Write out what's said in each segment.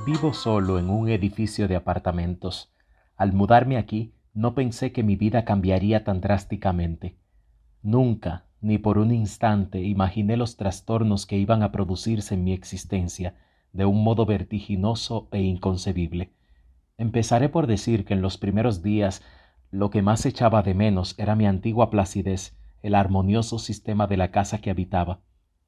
Vivo solo en un edificio de apartamentos. Al mudarme aquí, no pensé que mi vida cambiaría tan drásticamente. Nunca, ni por un instante, imaginé los trastornos que iban a producirse en mi existencia de un modo vertiginoso e inconcebible. Empezaré por decir que en los primeros días lo que más echaba de menos era mi antigua placidez, el armonioso sistema de la casa que habitaba.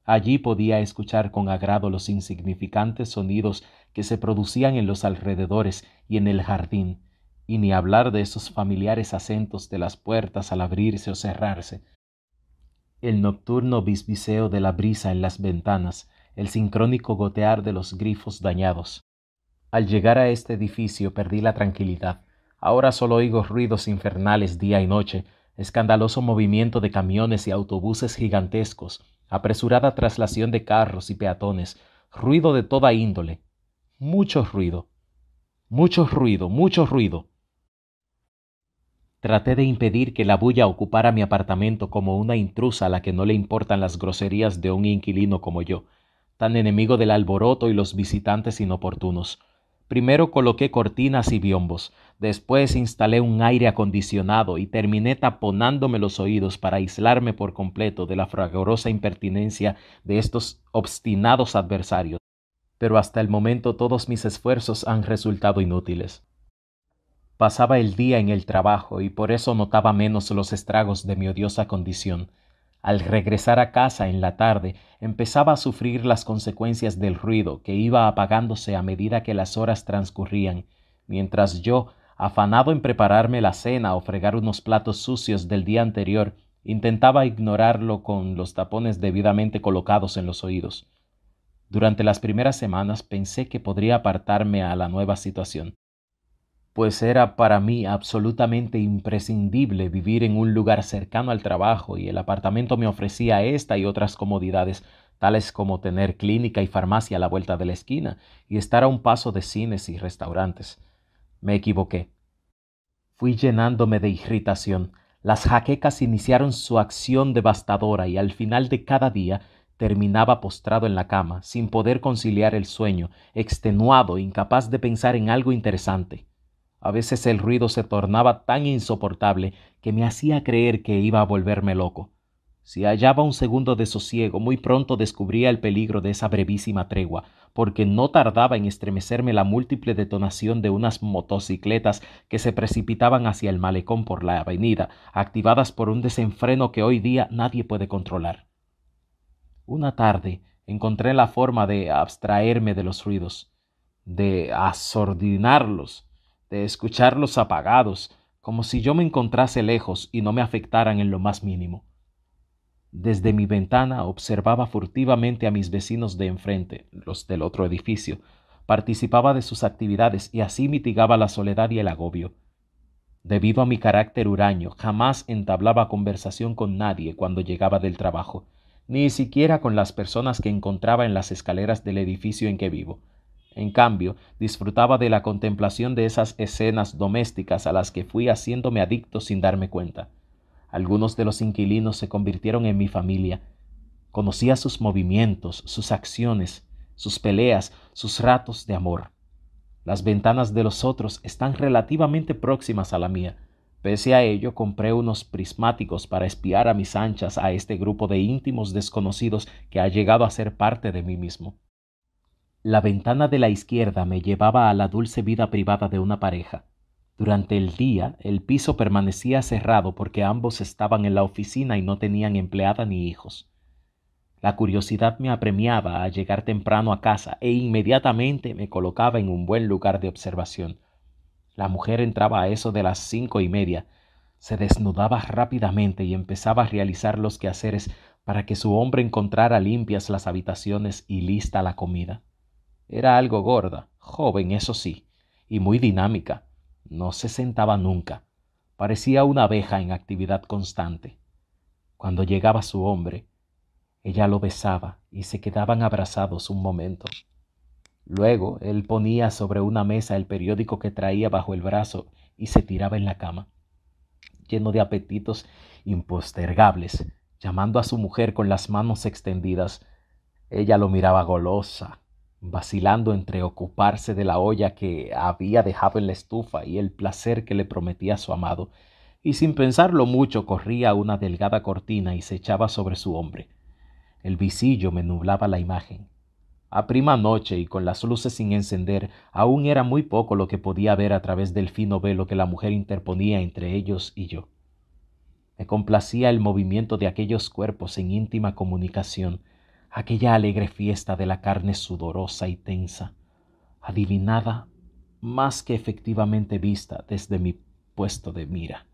Allí podía escuchar con agrado los insignificantes sonidos que se producían en los alrededores y en el jardín, y ni hablar de esos familiares acentos de las puertas al abrirse o cerrarse, el nocturno bisbiseo de la brisa en las ventanas, el sincrónico gotear de los grifos dañados. Al llegar a este edificio perdí la tranquilidad. Ahora solo oigo ruidos infernales día y noche, escandaloso movimiento de camiones y autobuses gigantescos, apresurada traslación de carros y peatones, ruido de toda índole. Mucho ruido, mucho ruido, mucho ruido. Traté de impedir que la bulla ocupara mi apartamento como una intrusa a la que no le importan las groserías de un inquilino como yo, tan enemigo del alboroto y los visitantes inoportunos. Primero coloqué cortinas y biombos, después instalé un aire acondicionado y terminé taponándome los oídos para aislarme por completo de la fragorosa impertinencia de estos obstinados adversarios. Pero hasta el momento todos mis esfuerzos han resultado inútiles. Pasaba el día en el trabajo y por eso notaba menos los estragos de mi odiosa condición. Al regresar a casa en la tarde, empezaba a sufrir las consecuencias del ruido que iba apagándose a medida que las horas transcurrían, mientras yo, afanado en prepararme la cena o fregar unos platos sucios del día anterior, intentaba ignorarlo con los tapones debidamente colocados en los oídos. Durante las primeras semanas pensé que podría apartarme a la nueva situación, pues era para mí absolutamente imprescindible vivir en un lugar cercano al trabajo y el apartamento me ofrecía esta y otras comodidades, tales como tener clínica y farmacia a la vuelta de la esquina y estar a un paso de cines y restaurantes. Me equivoqué. Fui llenándome de irritación. Las jaquecas iniciaron su acción devastadora y al final de cada día terminaba postrado en la cama, sin poder conciliar el sueño, extenuado, incapaz de pensar en algo interesante. A veces el ruido se tornaba tan insoportable que me hacía creer que iba a volverme loco. Si hallaba un segundo de sosiego, muy pronto descubría el peligro de esa brevísima tregua, porque no tardaba en estremecerme la múltiple detonación de unas motocicletas que se precipitaban hacia el malecón por la avenida, activadas por un desenfreno que hoy día nadie puede controlar. Una tarde encontré la forma de abstraerme de los ruidos, de asordinarlos, de escucharlos apagados, como si yo me encontrase lejos y no me afectaran en lo más mínimo. Desde mi ventana observaba furtivamente a mis vecinos de enfrente, los del otro edificio, participaba de sus actividades y así mitigaba la soledad y el agobio. Debido a mi carácter huraño, jamás entablaba conversación con nadie cuando llegaba del trabajo, ni siquiera con las personas que encontraba en las escaleras del edificio en que vivo. En cambio, disfrutaba de la contemplación de esas escenas domésticas a las que fui haciéndome adicto sin darme cuenta. Algunos de los inquilinos se convirtieron en mi familia. Conocía sus movimientos, sus acciones, sus peleas, sus ratos de amor. Las ventanas de los otros están relativamente próximas a la mía. Pese a ello, compré unos prismáticos para espiar a mis anchas a este grupo de íntimos desconocidos que ha llegado a ser parte de mí mismo. La ventana de la izquierda me llevaba a la dulce vida privada de una pareja. Durante el día, el piso permanecía cerrado porque ambos estaban en la oficina y no tenían empleada ni hijos. La curiosidad me apremiaba a llegar temprano a casa e inmediatamente me colocaba en un buen lugar de observación. La mujer entraba a eso de las 5:30, se desnudaba rápidamente y empezaba a realizar los quehaceres para que su hombre encontrara limpias las habitaciones y lista la comida. Era algo gorda, joven, eso sí, y muy dinámica. No se sentaba nunca. Parecía una abeja en actividad constante. Cuando llegaba su hombre, ella lo besaba y se quedaban abrazados un momento. Luego él ponía sobre una mesa el periódico que traía bajo el brazo y se tiraba en la cama, lleno de apetitos impostergables, llamando a su mujer con las manos extendidas. Ella lo miraba golosa, vacilando entre ocuparse de la olla que había dejado en la estufa y el placer que le prometía a su amado, y sin pensarlo mucho corría una delgada cortina y se echaba sobre su hombro. El visillo me nublaba la imagen. A prima noche y con las luces sin encender, aún era muy poco lo que podía ver a través del fino velo que la mujer interponía entre ellos y yo. Me complacía el movimiento de aquellos cuerpos en íntima comunicación, aquella alegre fiesta de la carne sudorosa y tensa, adivinada más que efectivamente vista desde mi puesto de mira.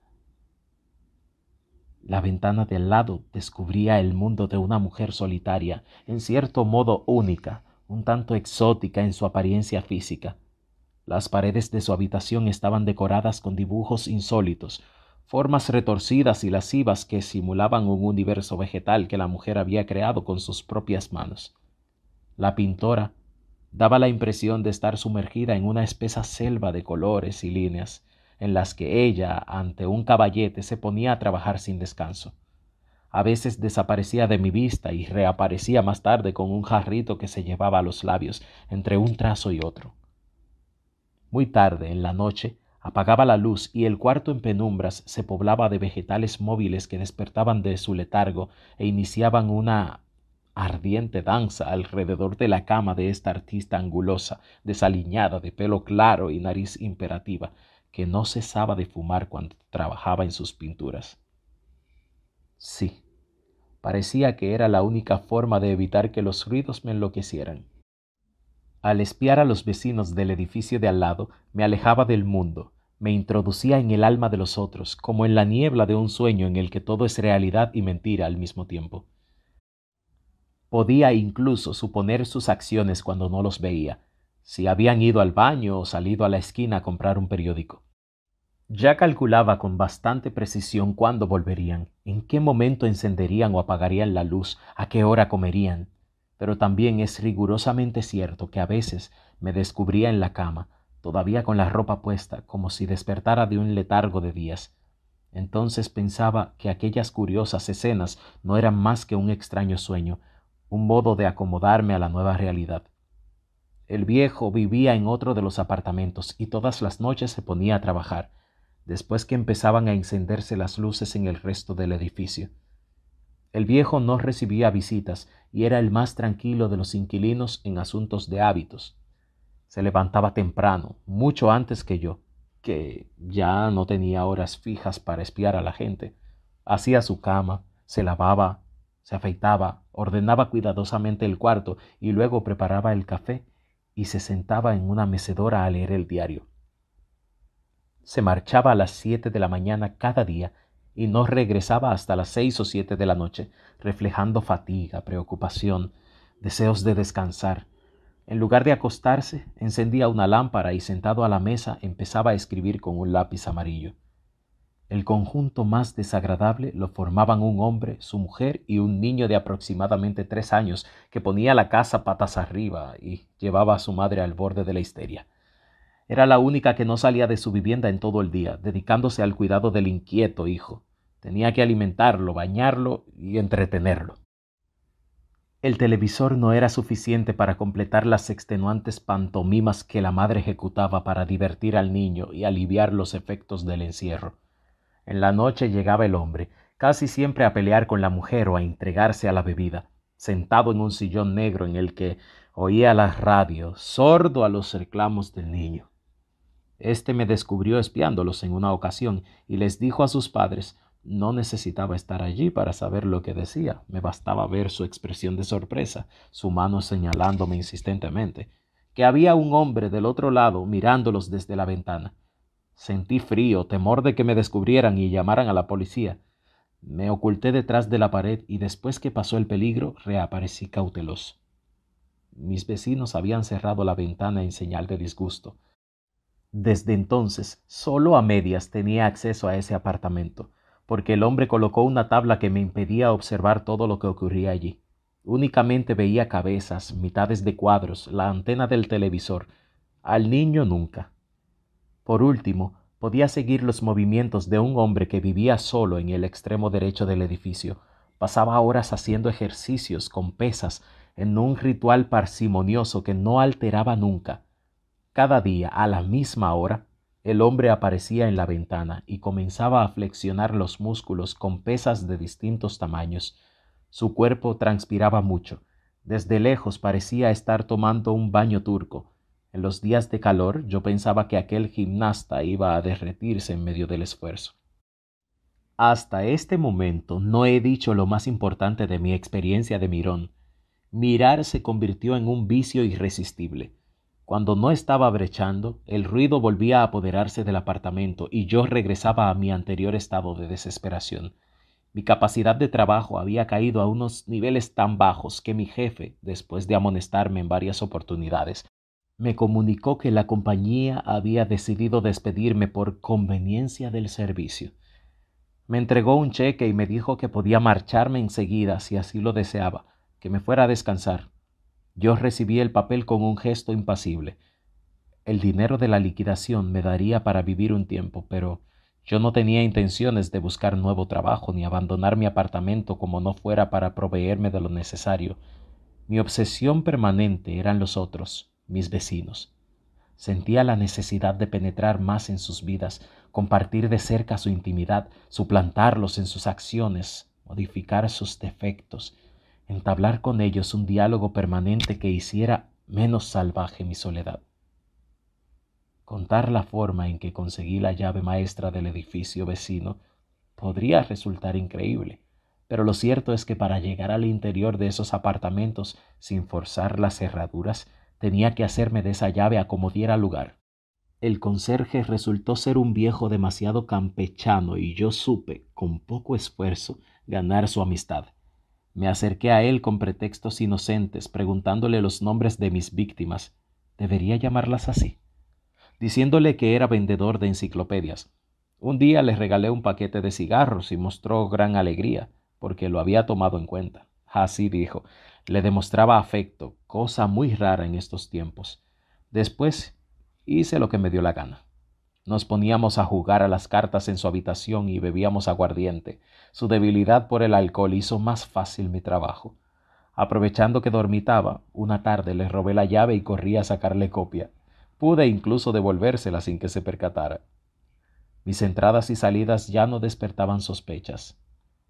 La ventana de al lado descubría el mundo de una mujer solitaria, en cierto modo única, un tanto exótica en su apariencia física. Las paredes de su habitación estaban decoradas con dibujos insólitos, formas retorcidas y lascivas que simulaban un universo vegetal que la mujer había creado con sus propias manos. La pintora daba la impresión de estar sumergida en una espesa selva de colores y líneas, en las que ella, ante un caballete, se ponía a trabajar sin descanso. A veces desaparecía de mi vista y reaparecía más tarde con un jarrito que se llevaba a los labios entre un trazo y otro. Muy tarde, en la noche, apagaba la luz y el cuarto en penumbras se poblaba de vegetales móviles que despertaban de su letargo e iniciaban una ardiente danza alrededor de la cama de esta artista angulosa, desaliñada, de pelo claro y nariz imperativa, que no cesaba de fumar cuando trabajaba en sus pinturas. Sí, parecía que era la única forma de evitar que los ruidos me enloquecieran. Al espiar a los vecinos del edificio de al lado, me alejaba del mundo, me introducía en el alma de los otros, como en la niebla de un sueño en el que todo es realidad y mentira al mismo tiempo. Podía incluso suponer sus acciones cuando no los veía, si habían ido al baño o salido a la esquina a comprar un periódico. Ya calculaba con bastante precisión cuándo volverían, en qué momento encenderían o apagarían la luz, a qué hora comerían, pero también es rigurosamente cierto que a veces me descubría en la cama, todavía con la ropa puesta, como si despertara de un letargo de días. Entonces pensaba que aquellas curiosas escenas no eran más que un extraño sueño, un modo de acomodarme a la nueva realidad. El viejo vivía en otro de los apartamentos y todas las noches se ponía a trabajar, después que empezaban a encenderse las luces en el resto del edificio. El viejo no recibía visitas y era el más tranquilo de los inquilinos en asuntos de hábitos. Se levantaba temprano, mucho antes que yo, que ya no tenía horas fijas para espiar a la gente. Hacía su cama, se lavaba, se afeitaba, ordenaba cuidadosamente el cuarto y luego preparaba el café y se sentaba en una mecedora a leer el diario. Se marchaba a las 7 de la mañana cada día y no regresaba hasta las 6 o 7 de la noche, reflejando fatiga, preocupación, deseos de descansar. En lugar de acostarse, encendía una lámpara y sentado a la mesa empezaba a escribir con un lápiz amarillo. El conjunto más desagradable lo formaban un hombre, su mujer y un niño de aproximadamente 3 años que ponía la casa patas arriba y llevaba a su madre al borde de la histeria. Era la única que no salía de su vivienda en todo el día, dedicándose al cuidado del inquieto hijo. Tenía que alimentarlo, bañarlo y entretenerlo. El televisor no era suficiente para completar las extenuantes pantomimas que la madre ejecutaba para divertir al niño y aliviar los efectos del encierro. En la noche llegaba el hombre, casi siempre a pelear con la mujer o a entregarse a la bebida, sentado en un sillón negro en el que oía la radio, sordo a los reclamos del niño. Este me descubrió espiándolos en una ocasión y les dijo a sus padres: no necesitaba estar allí para saber lo que decía, me bastaba ver su expresión de sorpresa, su mano señalándome insistentemente, que había un hombre del otro lado mirándolos desde la ventana. Sentí frío, temor de que me descubrieran y llamaran a la policía. Me oculté detrás de la pared y después que pasó el peligro reaparecí cauteloso. Mis vecinos habían cerrado la ventana en señal de disgusto. Desde entonces, solo a medias tenía acceso a ese apartamento, porque el hombre colocó una tabla que me impedía observar todo lo que ocurría allí. Únicamente veía cabezas, mitades de cuadros, la antena del televisor. Al niño nunca. Por último, podía seguir los movimientos de un hombre que vivía solo en el extremo derecho del edificio. Pasaba horas haciendo ejercicios con pesas en un ritual parsimonioso que no alteraba nunca. Cada día, a la misma hora, el hombre aparecía en la ventana y comenzaba a flexionar los músculos con pesas de distintos tamaños. Su cuerpo transpiraba mucho. Desde lejos parecía estar tomando un baño turco. En los días de calor yo pensaba que aquel gimnasta iba a derretirse en medio del esfuerzo. Hasta este momento no he dicho lo más importante de mi experiencia de mirón. Mirar se convirtió en un vicio irresistible. Cuando no estaba brechando, el ruido volvía a apoderarse del apartamento y yo regresaba a mi anterior estado de desesperación. Mi capacidad de trabajo había caído a unos niveles tan bajos que mi jefe, después de amonestarme en varias oportunidades, me comunicó que la compañía había decidido despedirme por conveniencia del servicio. Me entregó un cheque y me dijo que podía marcharme enseguida si así lo deseaba, que me fuera a descansar. Yo recibí el papel con un gesto impasible. El dinero de la liquidación me daría para vivir un tiempo, pero yo no tenía intenciones de buscar nuevo trabajo ni abandonar mi apartamento como no fuera para proveerme de lo necesario. Mi obsesión permanente eran los otros, mis vecinos. Sentía la necesidad de penetrar más en sus vidas, compartir de cerca su intimidad, suplantarlos en sus acciones, modificar sus defectos, entablar con ellos un diálogo permanente que hiciera menos salvaje mi soledad. Contar la forma en que conseguí la llave maestra del edificio vecino podría resultar increíble, pero lo cierto es que para llegar al interior de esos apartamentos sin forzar las cerraduras, tenía que hacerme de esa llave a como diera lugar. El conserje resultó ser un viejo demasiado campechano y yo supe, con poco esfuerzo, ganar su amistad. Me acerqué a él con pretextos inocentes, preguntándole los nombres de mis víctimas. ¿Debería llamarlas así? Diciéndole que era vendedor de enciclopedias. Un día le regalé un paquete de cigarros y mostró gran alegría, porque lo había tomado en cuenta. Así dijo, le demostraba afecto, cosa muy rara en estos tiempos. Después hice lo que me dio la gana. Nos poníamos a jugar a las cartas en su habitación y bebíamos aguardiente. Su debilidad por el alcohol hizo más fácil mi trabajo. Aprovechando que dormitaba, una tarde le robé la llave y corrí a sacarle copia. Pude incluso devolvérsela sin que se percatara. Mis entradas y salidas ya no despertaban sospechas.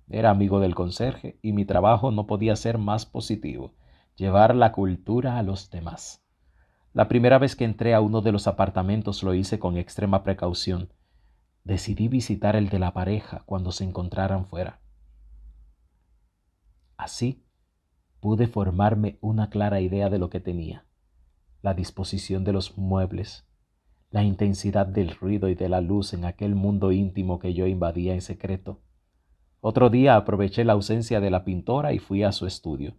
Era amigo del conserje y mi trabajo no podía ser más positivo, llevar la cultura a los demás. La primera vez que entré a uno de los apartamentos lo hice con extrema precaución. Decidí visitar el de la pareja cuando se encontraran fuera. Así pude formarme una clara idea de lo que tenía: la disposición de los muebles, la intensidad del ruido y de la luz en aquel mundo íntimo que yo invadía en secreto. Otro día aproveché la ausencia de la pintora y fui a su estudio.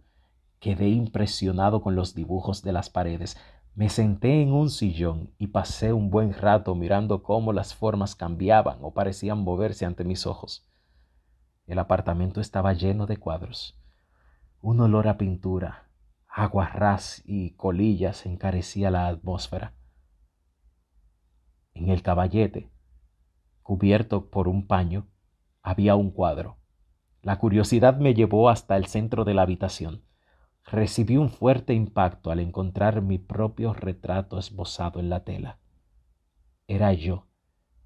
Quedé impresionado con los dibujos de las paredes. Me senté en un sillón y pasé un buen rato mirando cómo las formas cambiaban o parecían moverse ante mis ojos. El apartamento estaba lleno de cuadros. Un olor a pintura, aguarrás y colillas encarecía la atmósfera. En el caballete, cubierto por un paño, había un cuadro. La curiosidad me llevó hasta el centro de la habitación. Recibí un fuerte impacto al encontrar mi propio retrato esbozado en la tela. Era yo,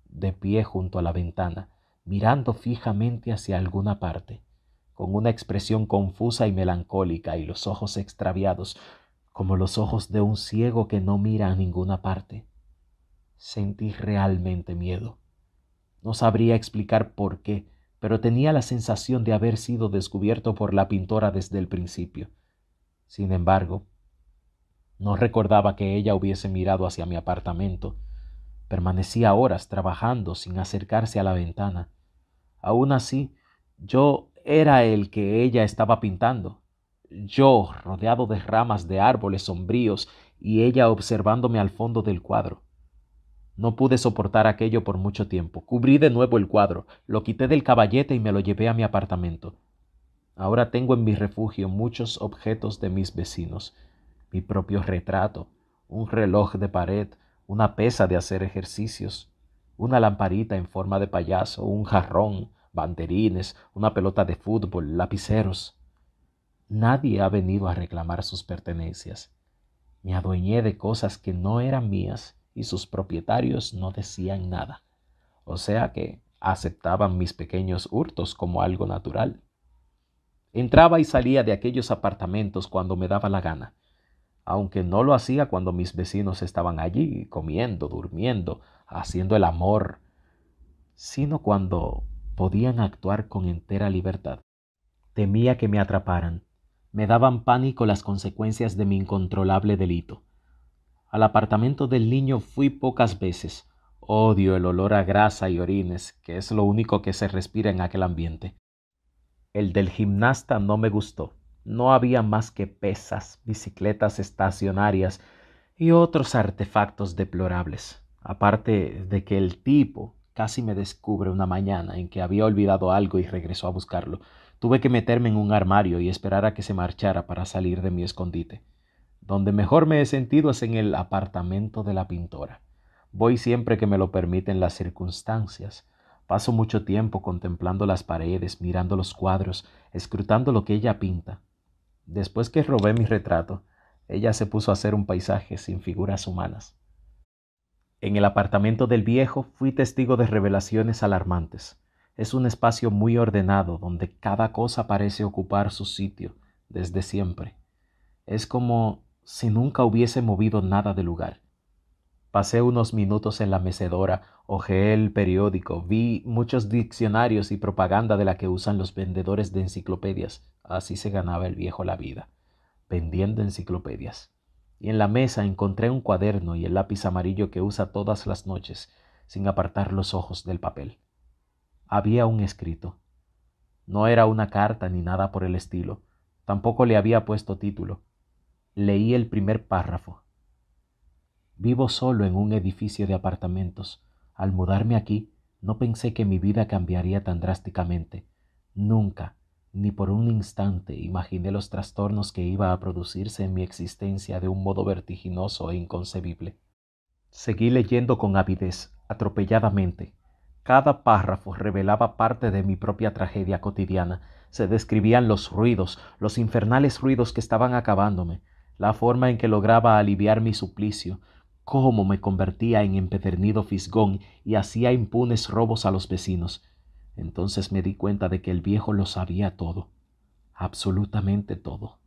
de pie junto a la ventana, mirando fijamente hacia alguna parte, con una expresión confusa y melancólica y los ojos extraviados, como los ojos de un ciego que no mira a ninguna parte. Sentí realmente miedo. No sabría explicar por qué, pero tenía la sensación de haber sido descubierto por la pintora desde el principio. Sin embargo, no recordaba que ella hubiese mirado hacia mi apartamento. Permanecía horas trabajando sin acercarse a la ventana. Aún así, yo era el que ella estaba pintando. Yo, rodeado de ramas de árboles sombríos, y ella observándome al fondo del cuadro. No pude soportar aquello por mucho tiempo. Cubrí de nuevo el cuadro, lo quité del caballete y me lo llevé a mi apartamento. Ahora tengo en mi refugio muchos objetos de mis vecinos: mi propio retrato, un reloj de pared, una pesa de hacer ejercicios, una lamparita en forma de payaso, un jarrón, banderines, una pelota de fútbol, lapiceros. Nadie ha venido a reclamar sus pertenencias. Me adueñé de cosas que no eran mías y sus propietarios no decían nada. O sea que aceptaban mis pequeños hurtos como algo natural. Entraba y salía de aquellos apartamentos cuando me daba la gana, aunque no lo hacía cuando mis vecinos estaban allí, comiendo, durmiendo, haciendo el amor, sino cuando podían actuar con entera libertad. Temía que me atraparan. Me daban pánico las consecuencias de mi incontrolable delito. Al apartamento del niño fui pocas veces. Odio el olor a grasa y orines, que es lo único que se respira en aquel ambiente. El del gimnasta no me gustó. No había más que pesas, bicicletas estacionarias y otros artefactos deplorables. Aparte de que el tipo casi me descubre una mañana en que había olvidado algo y regresó a buscarlo. Tuve que meterme en un armario y esperar a que se marchara para salir de mi escondite. Donde mejor me he sentido es en el apartamento de la pintora. Voy siempre que me lo permiten las circunstancias. Paso mucho tiempo contemplando las paredes, mirando los cuadros, escrutando lo que ella pinta. Después que robé mi retrato, ella se puso a hacer un paisaje sin figuras humanas. En el apartamento del viejo fui testigo de revelaciones alarmantes. Es un espacio muy ordenado donde cada cosa parece ocupar su sitio desde siempre. Es como si nunca hubiese movido nada del lugar. Pasé unos minutos en la mecedora, hojeé el periódico, vi muchos diccionarios y propaganda de la que usan los vendedores de enciclopedias. Así se ganaba el viejo la vida, vendiendo enciclopedias. Y en la mesa encontré un cuaderno y el lápiz amarillo que usa todas las noches, sin apartar los ojos del papel. Había un escrito. No era una carta ni nada por el estilo. Tampoco le había puesto título. Leí el primer párrafo. Vivo solo en un edificio de apartamentos. Al mudarme aquí, no pensé que mi vida cambiaría tan drásticamente. Nunca, ni por un instante, imaginé los trastornos que iba a producirse en mi existencia de un modo vertiginoso e inconcebible. Seguí leyendo con avidez, atropelladamente. Cada párrafo revelaba parte de mi propia tragedia cotidiana. Se describían los ruidos, los infernales ruidos que estaban acabándome, la forma en que lograba aliviar mi suplicio, cómo me convertía en empedernido fisgón y hacía impunes robos a los vecinos. Entonces me di cuenta de que el viejo lo sabía todo, absolutamente todo.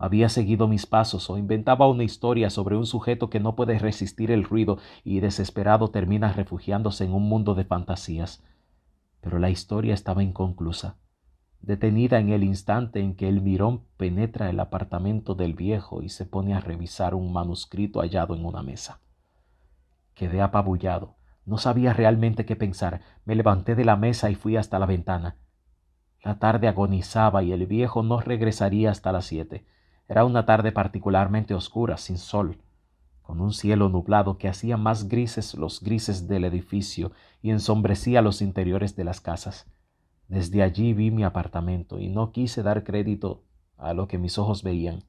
Había seguido mis pasos o inventaba una historia sobre un sujeto que no puede resistir el ruido y desesperado termina refugiándose en un mundo de fantasías. Pero la historia estaba inconclusa, detenida en el instante en que el mirón penetra el apartamento del viejo y se pone a revisar un manuscrito hallado en una mesa. Quedé apabullado. No sabía realmente qué pensar. Me levanté de la mesa y fui hasta la ventana. La tarde agonizaba y el viejo no regresaría hasta las 7. Era una tarde particularmente oscura, sin sol, con un cielo nublado que hacía más grises los grises del edificio y ensombrecía los interiores de las casas. Desde allí vi mi apartamento y no quise dar crédito a lo que mis ojos veían.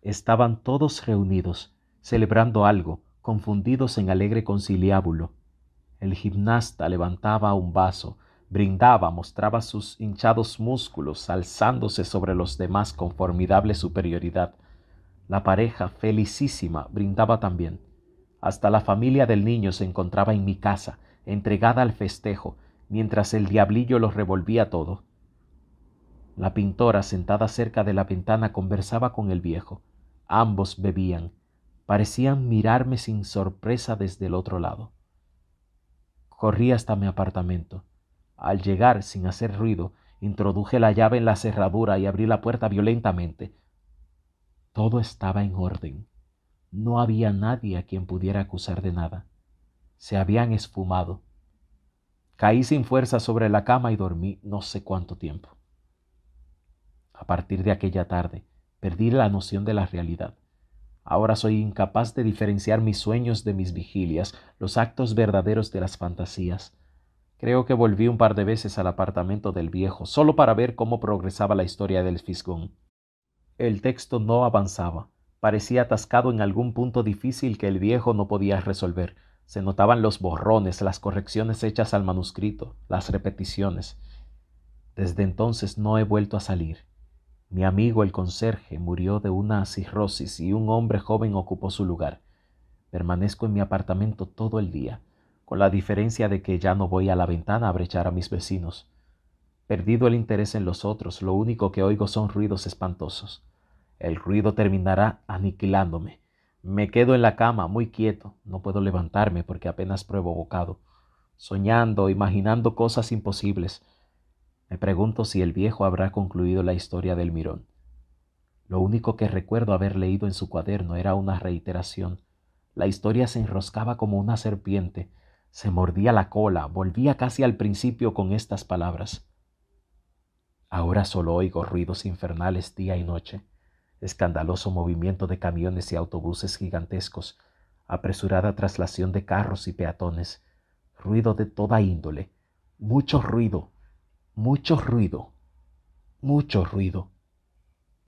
Estaban todos reunidos, celebrando algo, confundidos en alegre conciliábulo. El gimnasta levantaba un vaso, brindaba, mostraba sus hinchados músculos, alzándose sobre los demás con formidable superioridad. La pareja, felicísima, brindaba también. Hasta la familia del niño se encontraba en mi casa, entregada al festejo, mientras el diablillo lo revolvía todo. La pintora, sentada cerca de la ventana, conversaba con el viejo. Ambos bebían. Parecían mirarme sin sorpresa desde el otro lado. Corrí hasta mi apartamento. Al llegar, sin hacer ruido, introduje la llave en la cerradura y abrí la puerta violentamente. Todo estaba en orden. No había nadie a quien pudiera acusar de nada. Se habían esfumado. Caí sin fuerza sobre la cama y dormí no sé cuánto tiempo. A partir de aquella tarde, perdí la noción de la realidad. Ahora soy incapaz de diferenciar mis sueños de mis vigilias, los actos verdaderos de las fantasías. Creo que volví un par de veces al apartamento del viejo, solo para ver cómo progresaba la historia del fisgón. El texto no avanzaba. Parecía atascado en algún punto difícil que el viejo no podía resolver. Se notaban los borrones, las correcciones hechas al manuscrito, las repeticiones. Desde entonces no he vuelto a salir. Mi amigo el conserje murió de una cirrosis y un hombre joven ocupó su lugar. Permanezco en mi apartamento todo el día, con la diferencia de que ya no voy a la ventana a brechar a mis vecinos. Perdido el interés en los otros, lo único que oigo son ruidos espantosos. El ruido terminará aniquilándome. Me quedo en la cama, muy quieto. No puedo levantarme porque apenas pruebo bocado. Soñando, imaginando cosas imposibles. Me pregunto si el viejo habrá concluido la historia del Mirón. Lo único que recuerdo haber leído en su cuaderno era una reiteración. La historia se enroscaba como una serpiente, se mordía la cola, volvía casi al principio con estas palabras. Ahora solo oigo ruidos infernales día y noche, escandaloso movimiento de camiones y autobuses gigantescos, apresurada traslación de carros y peatones, ruido de toda índole, mucho ruido, mucho ruido, mucho ruido.